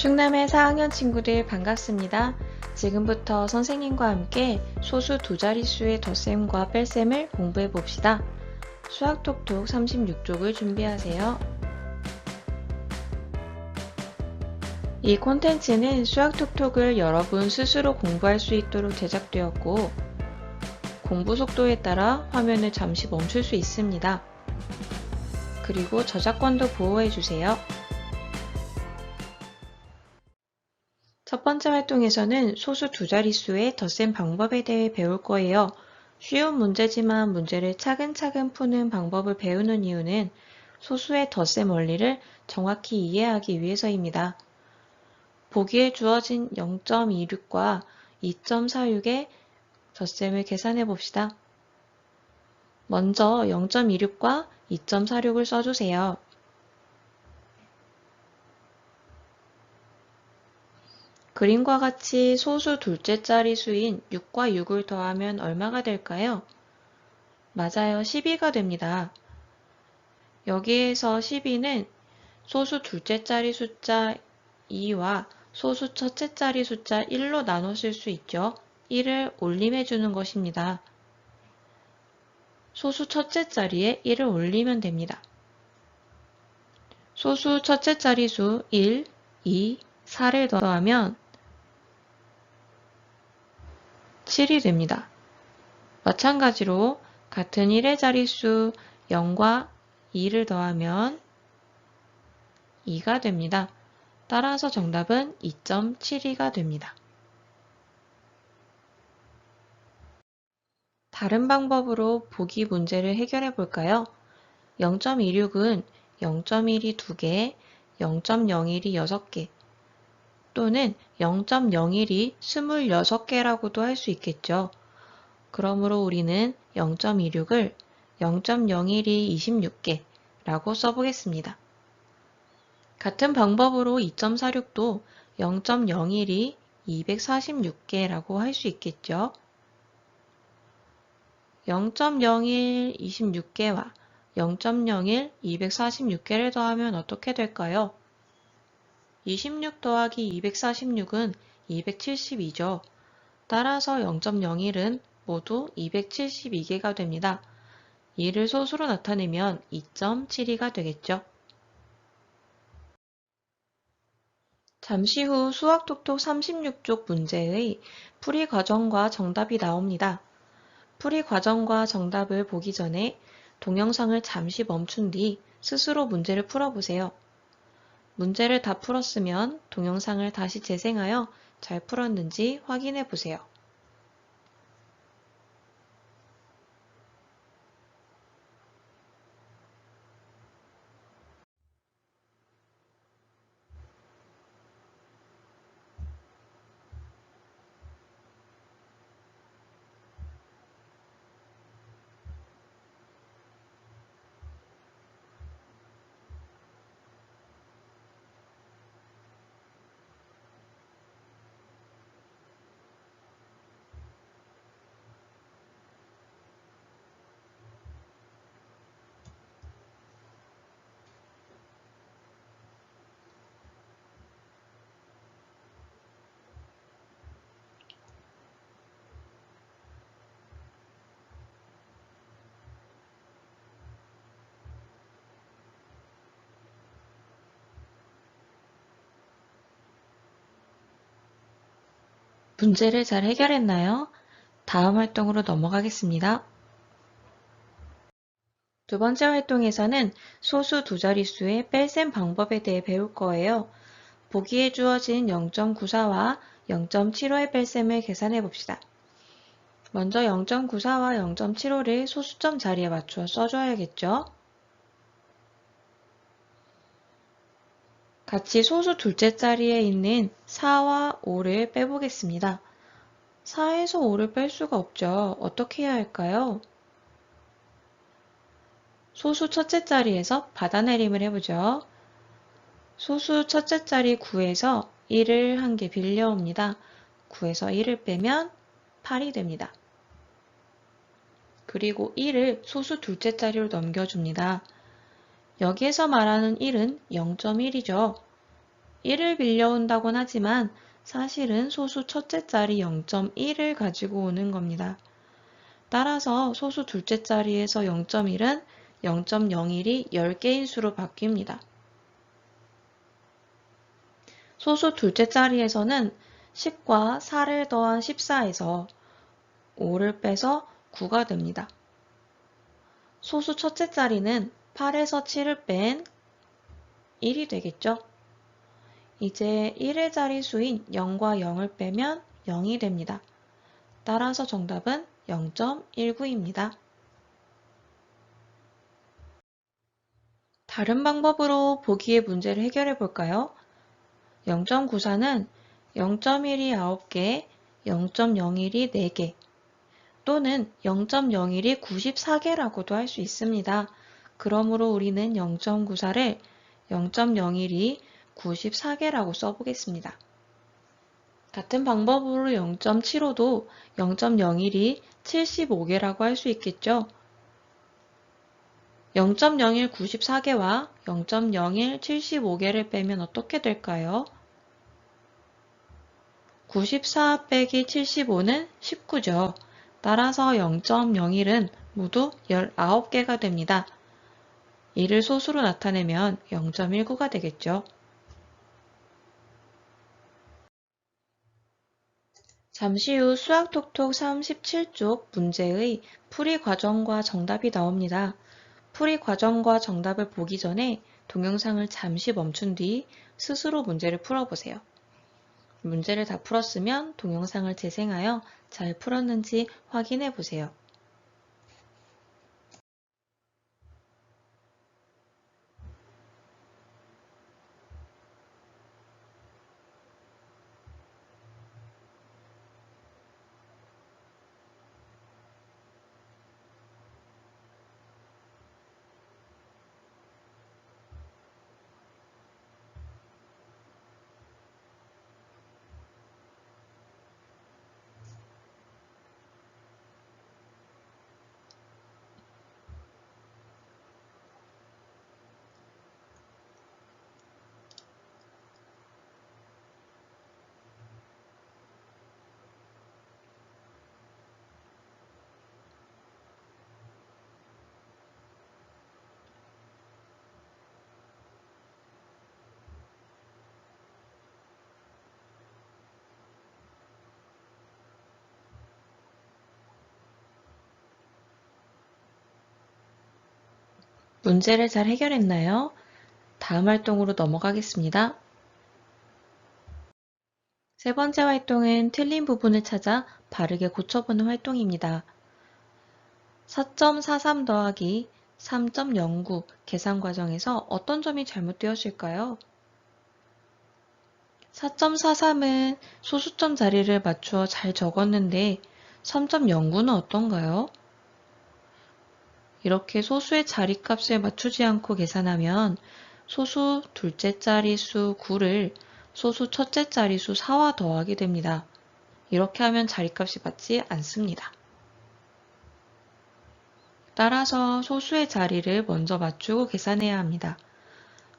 충남의 4학년 친구들 반갑습니다. 지금부터 선생님과 함께 소수 두 자릿수의 덧셈과 뺄셈을 공부해 봅시다. 수학톡톡 36쪽을 준비하세요. 이 콘텐츠는 수학톡톡을 여러분 스스로 공부할 수 있도록 제작되었고 공부 속도에 따라 화면을 잠시 멈출 수 있습니다. 그리고 저작권도 보호해 주세요. 첫 번째 활동에서는 소수 두 자릿수의 덧셈 방법에 대해 배울 거예요. 쉬운 문제지만 문제를 차근차근 푸는 방법을 배우는 이유는 소수의 덧셈 원리를 정확히 이해하기 위해서입니다. 보기에 주어진 0.26과 2.46의 덧셈을 계산해 봅시다. 먼저 0.26과 2.46을 써주세요. 그림과 같이 소수 둘째 자릿수인 6과 6을 더하면 얼마가 될까요? 맞아요. 12가 됩니다. 여기에서 12는 소수 둘째 자리 숫자 2와 소수 첫째 자리 숫자 1로 나눠 쓸 수 있죠. 1을 올림해 주는 것입니다. 소수 첫째 자리에 1을 올리면 됩니다. 소수 첫째 자리수 1, 2, 4를 더하면 7이 됩니다. 마찬가지로 같은 1의 자릿수 0과 2를 더하면 2가 됩니다. 따라서 정답은 2.72가 됩니다. 다른 방법으로 보기 문제를 해결해 볼까요? 0.26은 0.1이 2개, 0.01이 6개, 또는 0.01이 26개라고도 할 수 있겠죠. 그러므로 우리는 0.26을 0.01이 26개라고 써보겠습니다. 같은 방법으로 2.46도 0.01이 246개라고 할 수 있겠죠. 0.01 26개와 0.01 246개를 더하면 어떻게 될까요? 26 더하기 246은 272죠. 따라서 0.01은 모두 272개가 됩니다. 이를 소수로 나타내면 2.72가 되겠죠. 잠시 후 수학톡톡 36쪽 문제의 풀이 과정과 정답이 나옵니다. 풀이 과정과 정답을 보기 전에 동영상을 잠시 멈춘 뒤 스스로 문제를 풀어보세요. 문제를 다 풀었으면 동영상을 다시 재생하여 잘 풀었는지 확인해 보세요. 문제를 잘 해결했나요? 다음 활동으로 넘어가겠습니다. 두 번째 활동에서는 소수 두 자릿수의 뺄셈 방법에 대해 배울 거예요. 보기에 주어진 0.94와 0.75의 뺄셈을 계산해 봅시다. 먼저 0.94와 0.75를 소수점 자리에 맞추어 써줘야겠죠? 같이 소수 둘째 자리에 있는 4와 5를 빼보겠습니다. 4에서 5를 뺄 수가 없죠. 어떻게 해야 할까요? 소수 첫째 자리에서 받아내림을 해보죠. 소수 첫째 자리 9에서 1을 한 개 빌려옵니다. 9에서 1을 빼면 8이 됩니다. 그리고 1을 소수 둘째 자리로 넘겨줍니다. 여기에서 말하는 1은 0.1이죠. 1을 빌려온다곤 하지만 사실은 소수 첫째 자리 0.1을 가지고 오는 겁니다. 따라서 소수 둘째 자리에서 0.1은 0.01이 10개인 수로 바뀝니다. 소수 둘째 자리에서는 10과 4를 더한 14에서 5를 빼서 9가 됩니다. 소수 첫째 자리는 8에서 7을 뺀 1이 되겠죠. 이제 1의 자리수인 0과 0을 빼면 0이 됩니다. 따라서 정답은 0.19입니다. 다른 방법으로 보기의 문제를 해결해 볼까요? 0.94는 0.1이 9개, 0.01이 4개, 또는 0.01이 94개라고도 할 수 있습니다. 그러므로 우리는 0.94를 0.01이 94개라고 써보겠습니다. 같은 방법으로 0.75도 0.01이 75개라고 할 수 있겠죠. 0.01 94개와 0.01 75개를 빼면 어떻게 될까요? 94 빼기 75는 19죠. 따라서 0.01은 모두 19개가 됩니다. 이를 소수로 나타내면 0.19가 되겠죠. 잠시 후 수학톡톡 37쪽 문제의 풀이 과정과 정답이 나옵니다. 풀이 과정과 정답을 보기 전에 동영상을 잠시 멈춘 뒤 스스로 문제를 풀어보세요. 문제를 다 풀었으면 동영상을 재생하여 잘 풀었는지 확인해 보세요. 문제를 잘 해결했나요? 다음 활동으로 넘어가겠습니다. 세 번째 활동은 틀린 부분을 찾아 바르게 고쳐보는 활동입니다. 4.43 더하기 3.09 계산 과정에서 어떤 점이 잘못되었을까요? 4.43은 소수점 자리를 맞추어 잘 적었는데 3.09는 어떤가요? 이렇게 소수의 자리값을 맞추지 않고 계산하면 소수 둘째 자리수 9를 소수 첫째 자리수 4와 더하게 됩니다. 이렇게 하면 자리값이 맞지 않습니다. 따라서 소수의 자리를 먼저 맞추고 계산해야 합니다.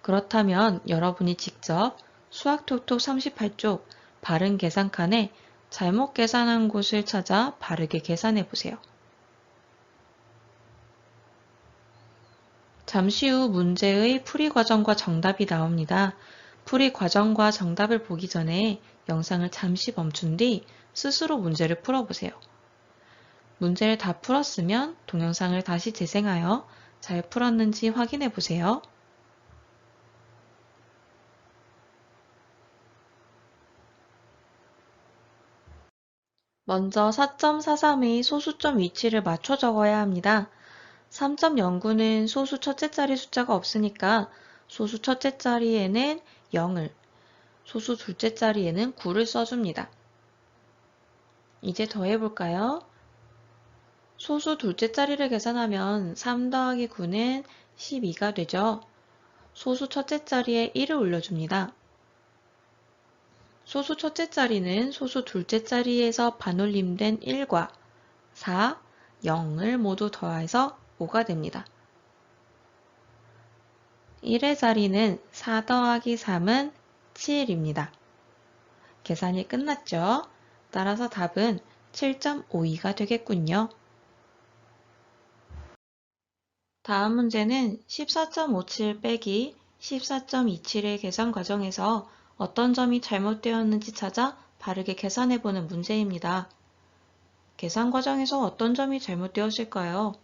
그렇다면 여러분이 직접 수학톡톡 38쪽 바른 계산 칸에 잘못 계산한 곳을 찾아 바르게 계산해 보세요. 잠시 후 문제의 풀이 과정과 정답이 나옵니다. 풀이 과정과 정답을 보기 전에 영상을 잠시 멈춘 뒤 스스로 문제를 풀어보세요. 문제를 다 풀었으면 동영상을 다시 재생하여 잘 풀었는지 확인해 보세요. 먼저 4.43의 소수점 위치를 맞춰 적어야 합니다. 3.09는 소수 첫째 자리 숫자가 없으니까 소수 첫째 자리에는 0을, 소수 둘째 자리에는 9를 써줍니다. 이제 더해볼까요? 소수 둘째 자리를 계산하면 3 더하기 9는 12가 되죠. 소수 첫째 자리에 1을 올려줍니다. 소수 첫째 자리는 소수 둘째 자리에서 반올림된 1과 4, 0을 모두 더해서 5가 됩니다. 1의 자리는 4 더하기 3은 7입니다. 계산이 끝났죠? 따라서 답은 7.52가 되겠군요. 다음 문제는 14.57 빼기 14.27의 계산 과정에서 어떤 점이 잘못되었는지 찾아 바르게 계산해보는 문제입니다. 계산 과정에서 어떤 점이 잘못되었을까요?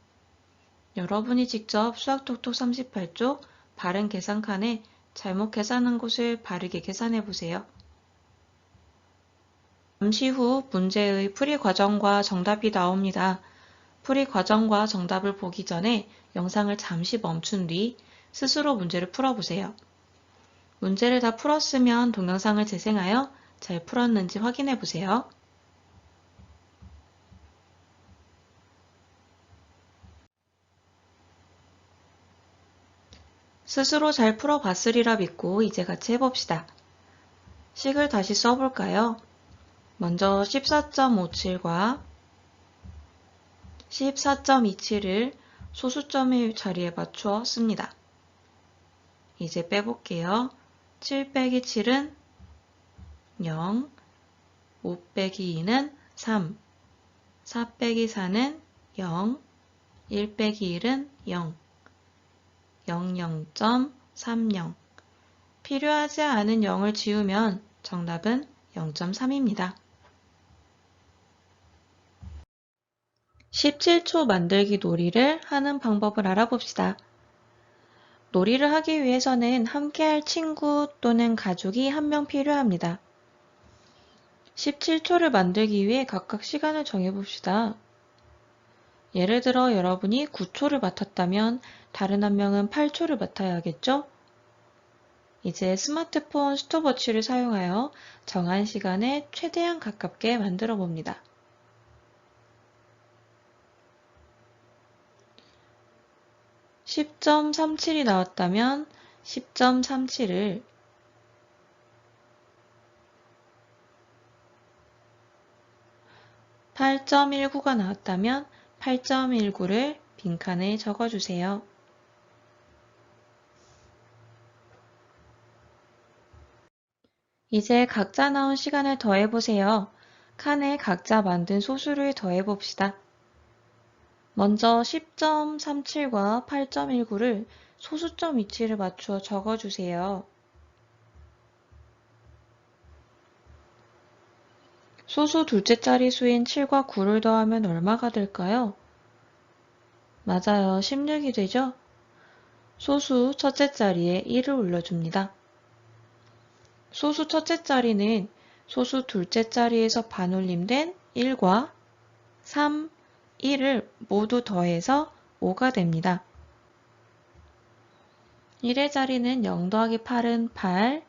여러분이 직접 수학톡톡 38쪽 바른 계산칸에 잘못 계산한 곳을 바르게 계산해보세요. 잠시 후 문제의 풀이 과정과 정답이 나옵니다. 풀이 과정과 정답을 보기 전에 영상을 잠시 멈춘 뒤 스스로 문제를 풀어보세요. 문제를 다 풀었으면 동영상을 재생하여 잘 풀었는지 확인해보세요. 스스로 잘 풀어봤으리라 믿고 이제 같이 해봅시다. 식을 다시 써볼까요? 먼저 14.57과 14.27을 소수점의 자리에 맞추어 씁니다. 이제 빼볼게요. 7 빼기 7은 0, 5 빼기 2는 3, 4 빼기 4는 0, 1 빼기 1은 0, 00.30. 필요하지 않은 0을 지우면 정답은 0.3입니다. 17초 만들기 놀이를 하는 방법을 알아봅시다. 놀이를 하기 위해서는 함께할 친구 또는 가족이 한 명 필요합니다. 17초를 만들기 위해 각각 시간을 정해봅시다. 예를 들어 여러분이 9초를 맡았다면 다른 한 명은 8초를 맡아야 하겠죠? 이제 스마트폰 스톱워치를 사용하여 정한 시간에 최대한 가깝게 만들어 봅니다. 10.37이 나왔다면 10.37을 8.19가 나왔다면 8.19를 빈칸에 적어주세요. 이제 각자 나온 시간을 더해보세요. 칸에 각자 만든 소수를 더해봅시다. 먼저 10.37과 8.19를 소수점 위치를 맞추어 적어주세요. 소수 둘째 자리 수인 7과 9를 더하면 얼마가 될까요? 맞아요. 16이 되죠? 소수 첫째 자리에 1을 올려줍니다. 소수 첫째 자리는 소수 둘째 자리에서 반올림된 1과 3, 1을 모두 더해서 5가 됩니다. 1의 자리는 0 더하기 8은 8,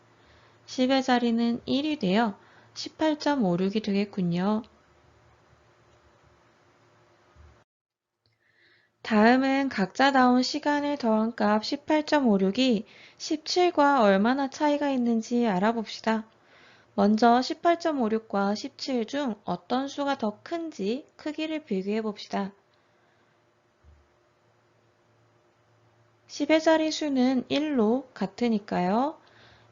10의 자리는 1이 되어 18.56이 되겠군요. 다음은 각자 나온 시간을 더한 값 18.56이 17과 얼마나 차이가 있는지 알아봅시다. 먼저 18.56과 17 중 어떤 수가 더 큰지 크기를 비교해 봅시다. 10의 자리수는 1로 같으니까요.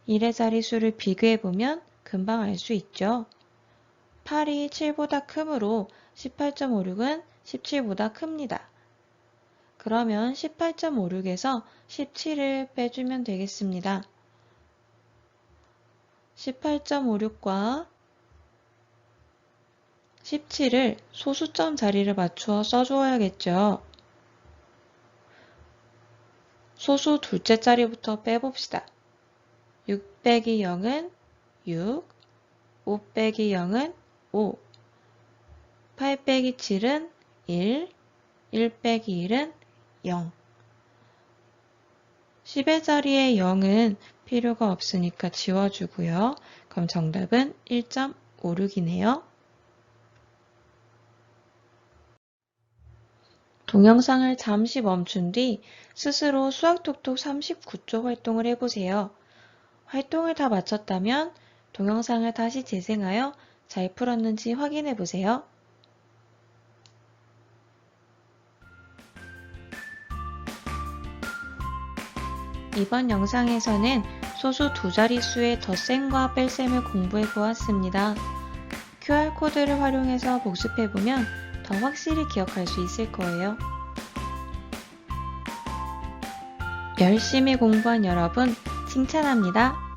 1의 자리수를 비교해보면 금방 알 수 있죠. 8이 7보다 크므로 18.56은 17보다 큽니다. 그러면 18.56에서 17을 빼주면 되겠습니다. 18.56과 17을 소수점 자리를 맞추어 써주어야겠죠. 소수 둘째 자리부터 빼봅시다. 6 빼기 0은 6, 5 빼기 0은 5, 8 빼기 7은 1, 1 빼기 1은 0. 10의 자리에 0은 필요가 없으니까 지워주고요. 그럼 정답은 1.56이네요. 동영상을 잠시 멈춘 뒤 스스로 수학톡톡 39쪽 활동을 해보세요. 활동을 다 마쳤다면 동영상을 다시 재생하여 잘 풀었는지 확인해보세요. 이번 영상에서는 소수 두 자릿수의 덧셈과 뺄셈을 공부해 보았습니다. QR코드를 활용해서 복습해보면 더 확실히 기억할 수 있을 거예요. 열심히 공부한 여러분, 칭찬합니다.